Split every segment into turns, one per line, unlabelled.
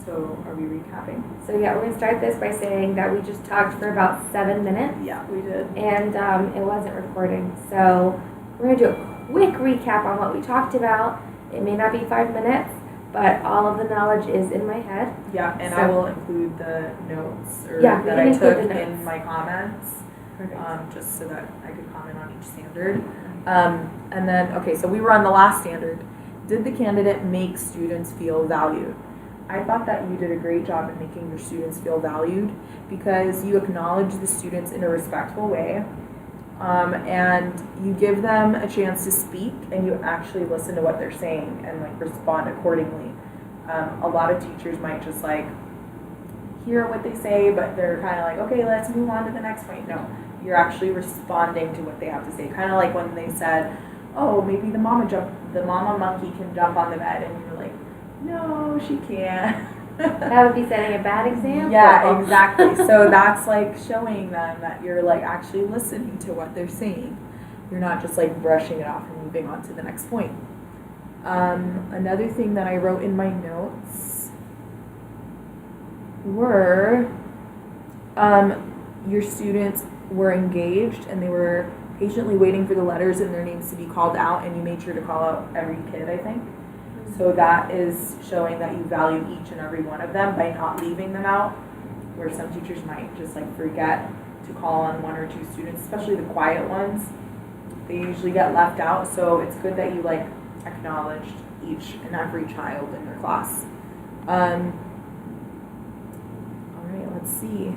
So are we recapping?
So yeah, we're going to start this by saying that we just talked for about 7 minutes.
Yeah, we did.
And it wasn't recording. So we're going to do a quick recap on what we talked about. It may not be 5 minutes, but all of the knowledge is in my head.
Yeah, and
so,
I will include the notes
that
I took in my comments. Just so that I could comment on each standard. And then, okay, so we were on the last standard. Did the candidate make students feel valued? I thought that you did a great job in making your students feel valued because you acknowledge the students in a respectful way, and you give them a chance to speak, and you actually listen to what they're saying and like respond accordingly. A lot of teachers might just like hear what they say, but they're kind of like, okay, let's move on to the next point. No, you're actually responding to what they have to say. Kind of like when they said, oh, maybe the mama monkey can jump on the bed, and you're like, no, she can't.
That would be setting a bad example.
Yeah, exactly. So that's like showing them that you're like actually listening to what they're saying. You're not just like brushing it off and moving on to the next point. Another thing that I wrote in my notes were your students were engaged and they were patiently waiting for the letters and their names to be called out, and you made sure to call out every kid, I think. So that is showing that you value each and every one of them by not leaving them out, where some teachers might just like forget to call on one or two students, especially the quiet ones. They usually get left out, so it's good that you like acknowledged each and every child in your class. All right, let's see.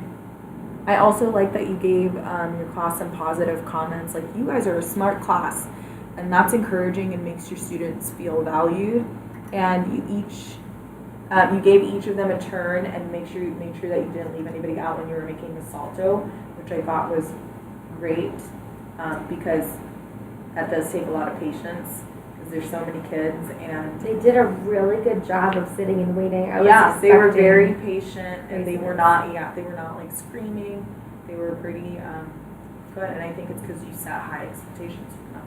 I also like that you gave your class some positive comments, like you guys are a smart class, and that's encouraging and makes your students feel valued. And you gave each of them a turn and made sure that you didn't leave anybody out when you were making the salto, which I thought was great because that does take a lot of patience because there's so many kids, and
they did a really good job of sitting and waiting.
They were very patient, and they were not like screaming. They were pretty good, and I think it's because you set high expectations for them.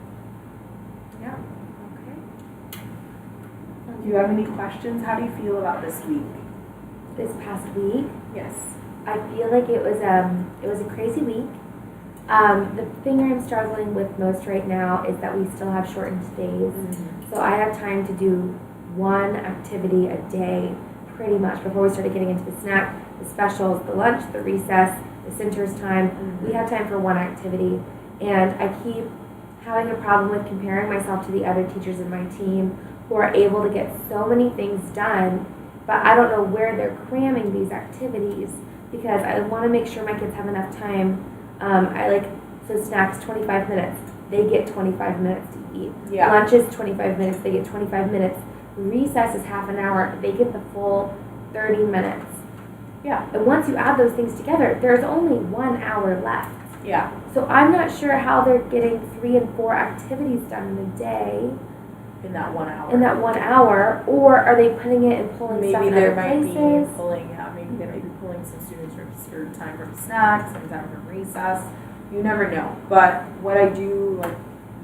Yeah. Do you have any questions? How do you feel about this week?
This past week?
Yes.
I feel like it was a crazy week. The thing I'm struggling with most right now is that we still have shortened days. Mm-hmm. So I have time to do one activity a day pretty much before we started getting into the snack, the specials, the lunch, the recess, the centers time. Mm-hmm. We have time for one activity. And I keep having a problem with comparing myself to the other teachers in my team who are able to get so many things done, but I don't know where they're cramming these activities because I want to make sure my kids have enough time. So snacks 25 minutes, they get 25 minutes to eat. Yeah. Lunch is 25 minutes, they get 25 minutes. Recess is half an hour, they get the full 30 minutes. Yeah. And once you add those things together, there's only 1 hour left. Yeah. So I'm not sure how they're getting 3 and 4 activities done in a day.
In that 1 hour.
In that 1 hour, or are they putting it and pulling stuff in other places?
Maybe they might be pulling some students from time from snacks, some time from recess. You never know. But what I do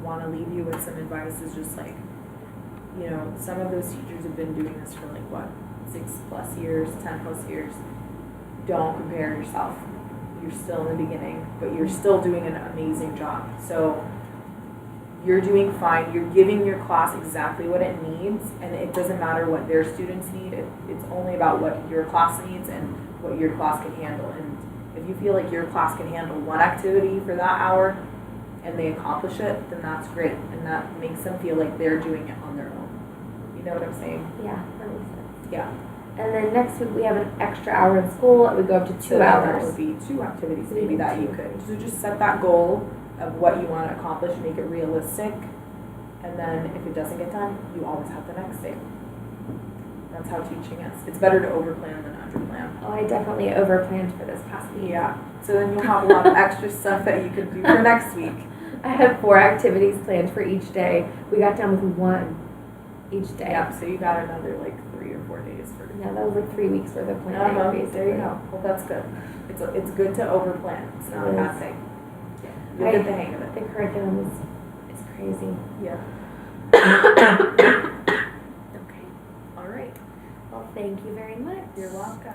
want to leave you with some advice is just some of those teachers have been doing this for 6+ years, 10+ years. Don't compare yourself. You're still in the beginning, but you're still doing an amazing job. So you're doing fine. You're giving your class exactly what it needs, and it doesn't matter what their students need. It's only about what your class needs and what your class can handle. And if you feel like your class can handle one activity for that hour and they accomplish it, then that's great. And that makes them feel like they're doing it on their own. You know what I'm saying?
Yeah, that makes sense.
Yeah.
And then next week we have an extra hour in school. It would go up to 2 hours.
That would be 2 activities maybe that you could. So just set that goal of what you want to accomplish, make it realistic, and then if it doesn't get done, you always have the next day. That's how teaching is. It's better to overplan than underplan.
Oh, I definitely overplanned for this past week.
Yeah. So then you'll have a lot of extra stuff that you can do for next week.
I had 4 activities planned for each day. We got done with 1 each day.
Yeah, so you got another 3 or 4 days for.
Yeah, that was 3 weeks worth of planning.
There you go. Well, that's good. It's good to overplan. It's not a bad thing. You'll get the hang of it.
The curriculum is crazy.
Yeah. Okay. All right.
Well, Thank you very much.
You're welcome.